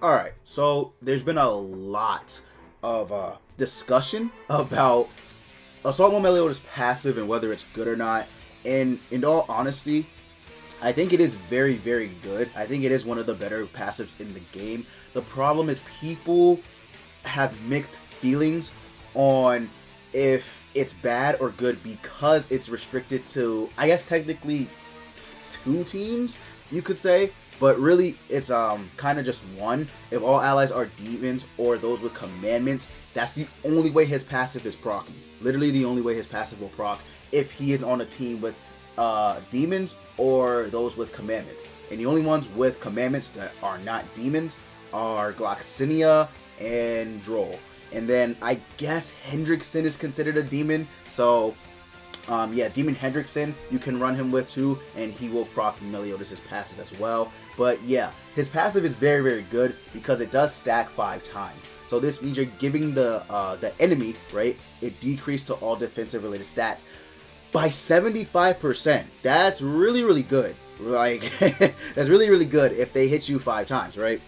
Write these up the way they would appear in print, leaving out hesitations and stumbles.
Alright, so there's been a lot of discussion about Assault Mode Meliodas passive and whether it's good or not. And in all honesty, I think it is very, very good. I think it is one of the better passives in the game. The problem is people have mixed feelings on if it's bad or good because it's restricted to, I guess technically, 2 teams, you could say. But really, it's kind of just one. If all allies are demons or those with commandments, that's the only way his passive is proccing. Literally the only way his passive will proc if he is on a team with demons or those with commandments. And the only ones with commandments that are not demons are Gloxinia and Droll. And then I guess Hendrickson is considered a demon. So yeah, Demon Hendrickson, you can run him with too, and he will proc Meliodas' passive as well. But yeah, his passive is very, very good because it does stack 5 times. So this means you're giving the enemy, right, it decreased to all defensive related stats by 75%. That's really, really good. Like, that's really, really good if they hit you 5 times, right?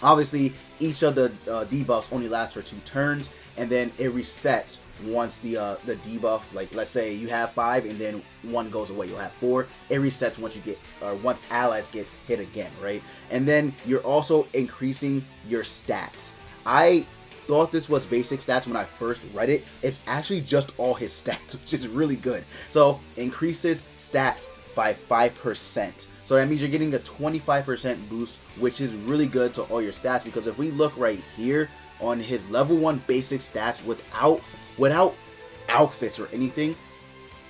Obviously, each of the debuffs only lasts for 2 turns, and then it resets once the debuff, like let's say you have 5 and then 1 goes away, you'll have 4. It resets once you get, or once allies gets hit again, right? And then you're also increasing your stats. I thought this was basic stats when I first read it. It's actually just all his stats, which is really good. So increases stats by 5%. So that means you're getting a 25% boost, which is really good to all your stats, because if we look right here on his level 1 basic stats without outfits or anything,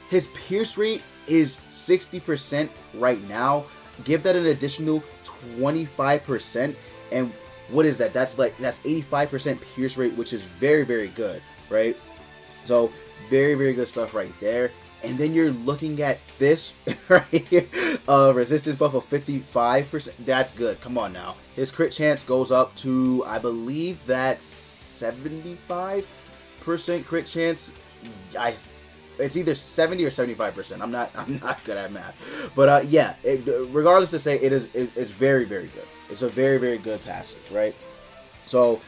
his pierce rate is 60% right now. Give that an additional 25%, and what is that? That's 85% pierce rate, which is very, very good, right? So very, very good stuff right there. And then you're looking at this right here, resistance buff of 55%. That's good. Come on now. His crit chance goes up to, I believe that's 75% crit chance. It's either 70 or 75%. I'm not good at math, but yeah. Regardless to say, it's very, very good. It's a very, very good passive, right? So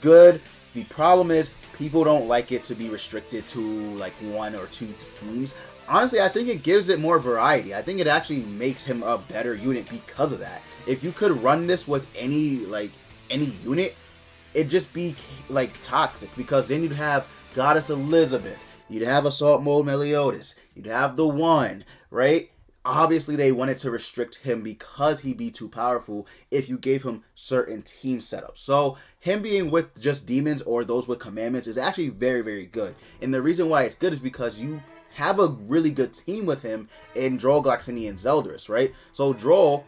good. The problem is people don't like it to be restricted to like 1 or 2 teams. Honestly, I think it gives it more variety. I think it actually makes him a better unit because of that. If you could run this with any unit, it'd just be like toxic, because then you'd have Goddess Elizabeth, you'd have Assault Mode Meliodas, you'd have the one, right? Obviously, they wanted to restrict him because he'd be too powerful if you gave him certain team setups. So him being with just demons or those with commandments is actually very, very good. And the reason why it's good is because you have a really good team with him in Droll, Gloxinia, and Zeldris, right? So Droll,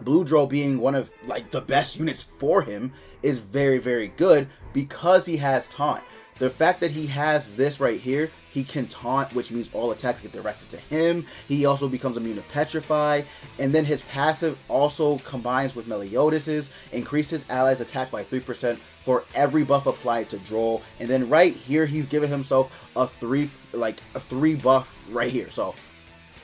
Blue Droll being one of like the best units for him, is very, very good because he has taunt. The fact that he has this right here, he can taunt, which means all attacks get directed to him. He also becomes immune to Petrify. And then his passive also combines with Meliodas's, increases allies' attack by 3% for every buff applied to Droll. And then right here, he's giving himself a 3 buff right here. So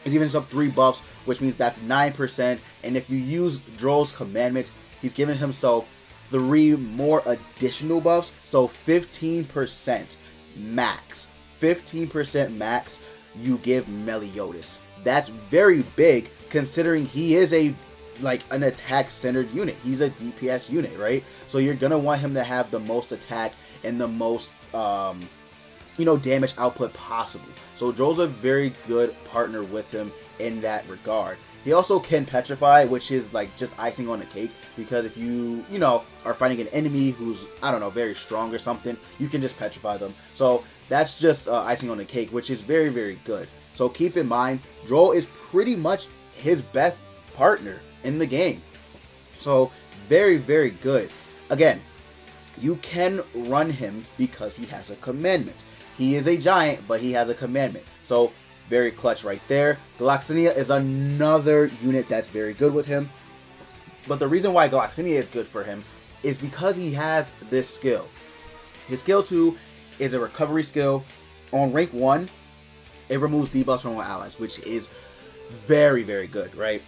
he's giving himself 3 buffs, which means that's 9%. And if you use Droll's commandment, he's giving himself 3 more additional buffs, so 15% max. 15% max you give Meliodas. That's very big considering he is an attack centered unit. He's a DPS unit, right? So you're gonna want him to have the most attack and the most damage output possible. So Droll's a very good partner with him in that regard. He also can petrify, which is like just icing on the cake, because if you are fighting an enemy who's, I don't know, very strong or something, you can just petrify them. So that's just icing on the cake, which is very, very good. So keep in mind, Droll is pretty much his best partner in the game. So very, very good. Again, you can run him because he has a commandment. He is a giant, but he has a commandment. So very clutch right there. Gloxinia is another unit that's very good with him. But the reason why Gloxinia is good for him is because he has this skill. His skill 2 is a recovery skill. On rank 1, it removes debuffs from all allies, which is very, very good, right?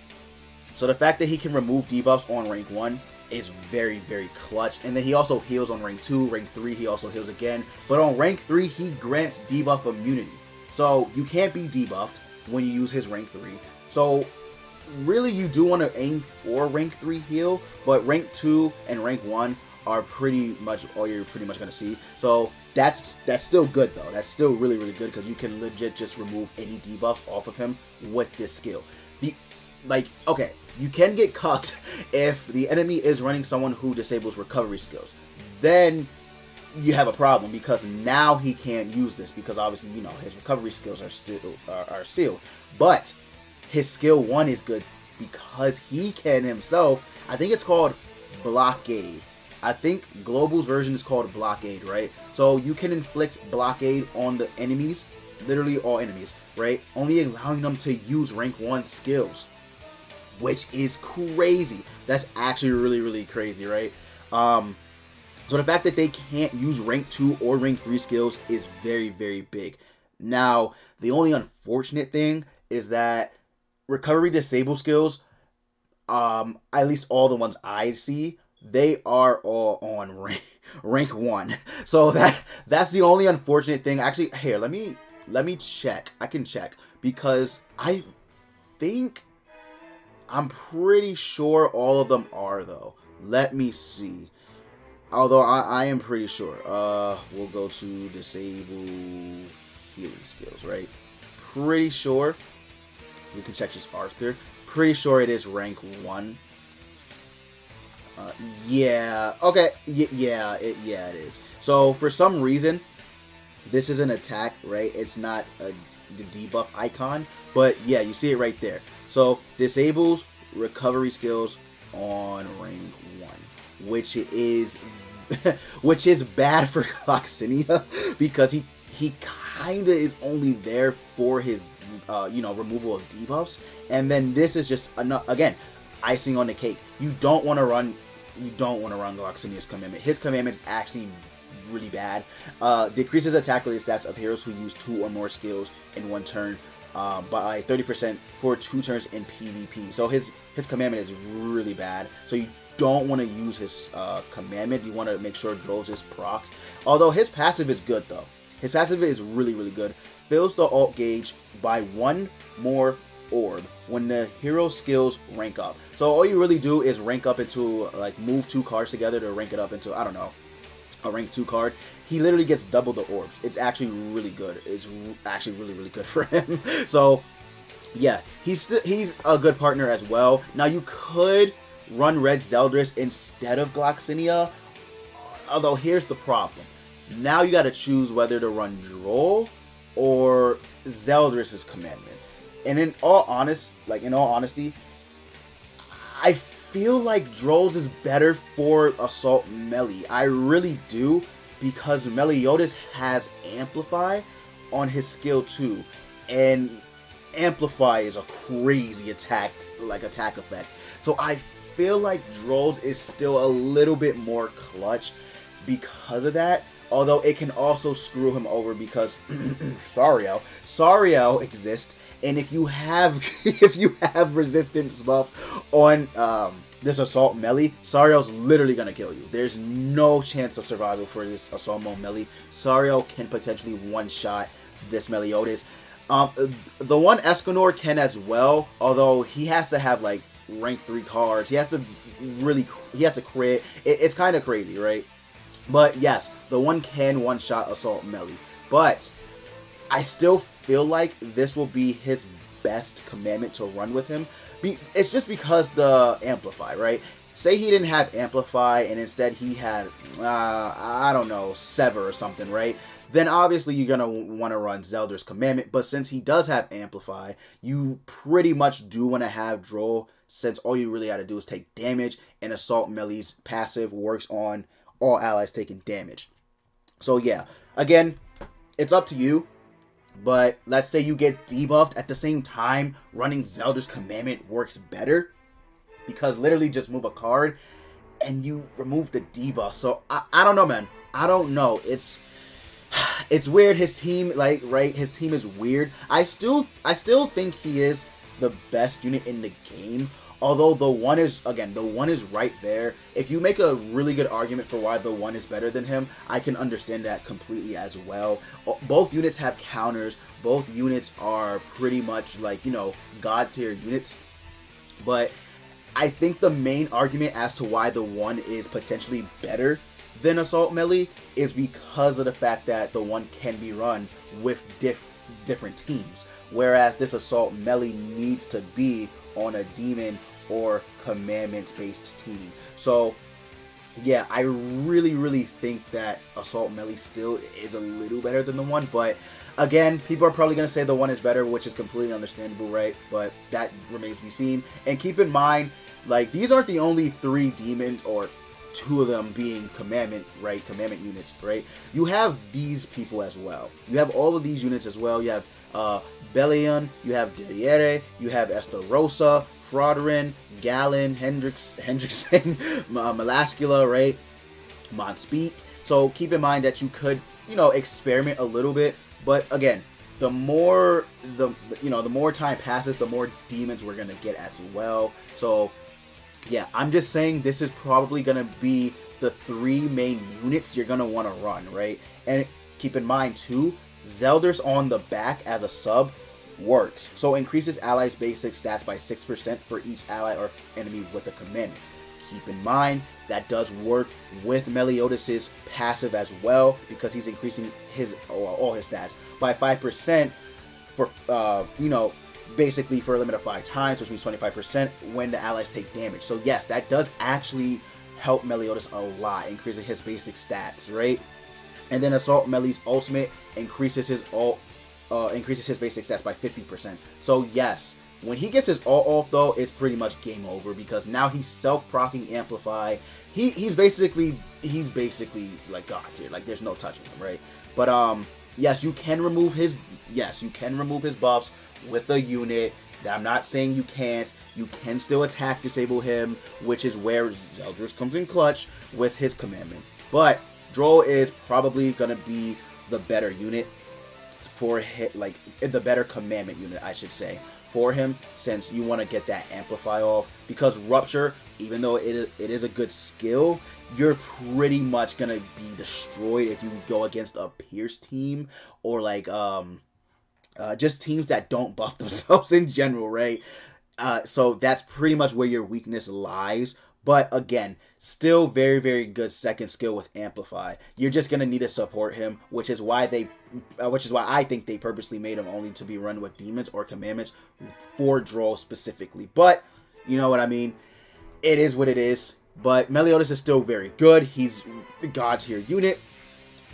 So the fact that he can remove debuffs on rank 1 is very, very clutch. And then he also heals on rank 2, rank 3 he also heals again. But on rank 3 he grants debuff immunity. So you can't be debuffed when you use his rank 3. So really you do want to aim for rank 3 heal, but rank 2 and rank 1 are pretty much all you're pretty much going to see. So that's still good though. That's still really, really good because you can legit just remove any debuffs off of him with this skill. Okay, you can get cucked if the enemy is running someone who disables recovery skills. Then you have a problem because now he can't use this because obviously, you know, his recovery skills are still are sealed. But his skill 1 is good because he can himself, I think it's called blockade. I think Global's version is called blockade, right? So you can inflict blockade on the enemies, literally all enemies, right? Only allowing them to use rank 1 skills, which is crazy. That's actually really, really crazy, right? So the fact that they can't use rank 2 or rank 3 skills is very, very big. Now, the only unfortunate thing is that recovery disable skills, at least all the ones I see, they are all on rank 1. So that's the only unfortunate thing. Actually, here, let me check. I can check because I'm pretty sure all of them are though. Let me see. Although I am pretty sure. We'll go to disable healing skills, right? Pretty sure. We can check just Arthur. Pretty sure it is rank 1. Yeah. Okay. Yeah, it is. So for some reason, this is an attack, right? It's not the debuff icon, but yeah, you see it right there. So disables recovery skills on rank 1, which is bad for Gloxinia because he kinda is only there for his removal of debuffs, and then this is just again icing on the cake. You don't want to run Gloxinia's commandment. His commandment is actually really bad. Decreases attack related stats of heroes who use 2 or more skills in 1 turn by 30% for 2 turns in PvP. So his commandment is really bad. So you don't want to use his commandment. You want to make sure Droll's is procced. Although his passive is good though. His passive is really, really good. Fills the alt gauge by 1 more orb when the hero skills rank up. So all you really do is rank up into, like, move 2 cards together to rank it up into, I don't know, a rank 2 card. He literally gets double the orbs. It's actually really good. It's actually really, really good for him. So yeah, he's a good partner as well. Now you could run Red Zeldris instead of Gloxinia, although here's the problem. Now you got to choose whether to run Droll or Zeldris' commandment. And in all honesty, I feel like Droll's is better for Assault Meli. I really do, because Meliodas has Amplify on his skill 2, and Amplify is a crazy attack effect. So I feel like Droll's is still a little bit more clutch because of that. Although it can also screw him over because Sariel exists, and if you have resistance buff on this Assault Meli, Sariel's literally gonna kill you. There's no chance of survival for this Assault Meli. Sariel can potentially one-shot this Meliodas. The one Escanor can as well, although he has to have like rank 3 cards. He has to crit. It's kind of crazy, right? But yes, the one can one-shot Assault Meli. But I still feel like this will be his best commandment to run with him. It's just because the Amplify, right? Say he didn't have Amplify and instead he had, I don't know, Sever or something, right? Then obviously you're going to want to run Zeldris' commandment. But since he does have Amplify, you pretty much do want to have Droll, since all you really got to do is take damage, and Assault Meli's passive works on all allies taking damage. So yeah, again, it's up to you. But let's say you get debuffed at the same time, running Zeldris' commandment works better, because literally just move a card and you remove the debuff. So I don't know, man. I don't know. It's weird. His team, his team is weird. I still think he is the best unit in the game. Although the one is, again, the one is right there. If you make a really good argument for why the one is better than him, I can understand that completely as well. Both units have counters. Both units are pretty much like, you know, god tier units. But I think the main argument as to why the one is potentially better than Assault Meli is because of the fact that the one can be run with different teams. Whereas this Assault Meli needs to be on a demon or commandments based team. So yeah, I really think that Assault Meli still is a little better than the one, but again, people are probably going to say the one is better, which is completely understandable, right? But that remains to be seen. And keep in mind, like, these aren't the only 3 demons, or 2 of them being commandment, right? Commandment units, right? You have these people as well. You have all of these units as well. You have Bellion, you have Derriere, you have Estarossa, Frauderin, Gallon, Hendrickson, Melascula, right? Monspeet. So keep in mind that you could, you know, experiment a little bit, but again, the more time passes, the more demons we're gonna get as well. So yeah, I'm just saying this is probably gonna be the 3 main units you're gonna want to run, right? And keep in mind too, Zeldris on the back as a sub works. So increases allies' basic stats by 6% for each ally or enemy with a commandment. Keep in mind that does work with Meliodas' passive as well, because he's increasing his all his stats by 5% for you know, basically for a limit of 5 times, which means 25% when the allies take damage. So yes, that does actually help Meliodas a lot, increasing his basic stats, right? And then Assault Meli's ultimate increases his basic stats by 50%. So yes, when he gets his ult off though, it's pretty much game over, because now he's self-proccing Amplify. He's basically like god tier. Like, there's no touching him, right? But yes, you can remove his buffs with a unit. I'm not saying you can't. You can still attack disable him, which is where Zeldris comes in clutch with his commandment. But Droll is probably gonna be the better unit for like the better commandment unit, I should say, for him, since you want to get that amplify off. Because Rupture, even though it is a good skill, you're pretty much gonna be destroyed if you go against a Pierce team, or like just teams that don't buff themselves in general, right? So that's pretty much where your weakness lies. But again, still very good second skill with Amplify. You're just gonna need to support him, which is why I think they purposely made him only to be run with demons or commandments for Droll specifically. But you know what I mean. It is what it is. But Meliodas is still very good. He's the god tier unit.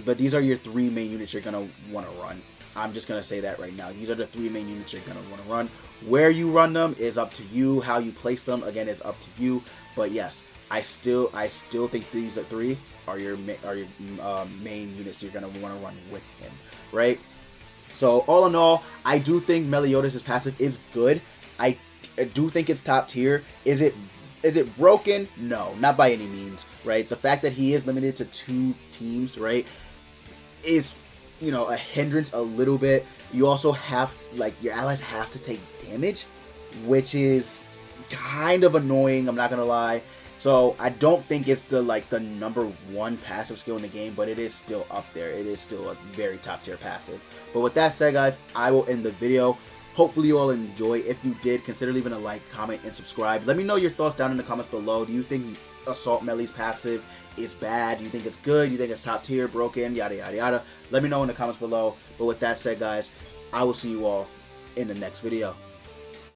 But these are your 3 main units you're gonna want to run. I'm just going to say that right now. These are the 3 main units you're going to want to run. Where you run them is up to you. How you place them, again, is up to you. But yes, I still think these 3 are your main units you're going to want to run with him, right? So all in all, I do think Meliodas' passive is good. I do think it's top tier. Is it broken? No, not by any means, right? The fact that he is limited to 2 teams, right, is, you know, a hindrance a little bit. You also have, like, your allies have to take damage, which is kind of annoying, I'm not gonna lie. So I don't think it's the number 1 passive skill in the game, but it is still up there. It is still a very top tier passive. But with that said, guys, I will end the video. Hopefully you all enjoy. If you did, consider leaving a like, comment, and subscribe. Let me know your thoughts down in the comments below. Do you think Assault Meli's passive is bad? Do you think it's good? Do you think it's top tier, broken, yada yada yada? Let me know in the comments below. But with that said, guys, I will see you all in the next video.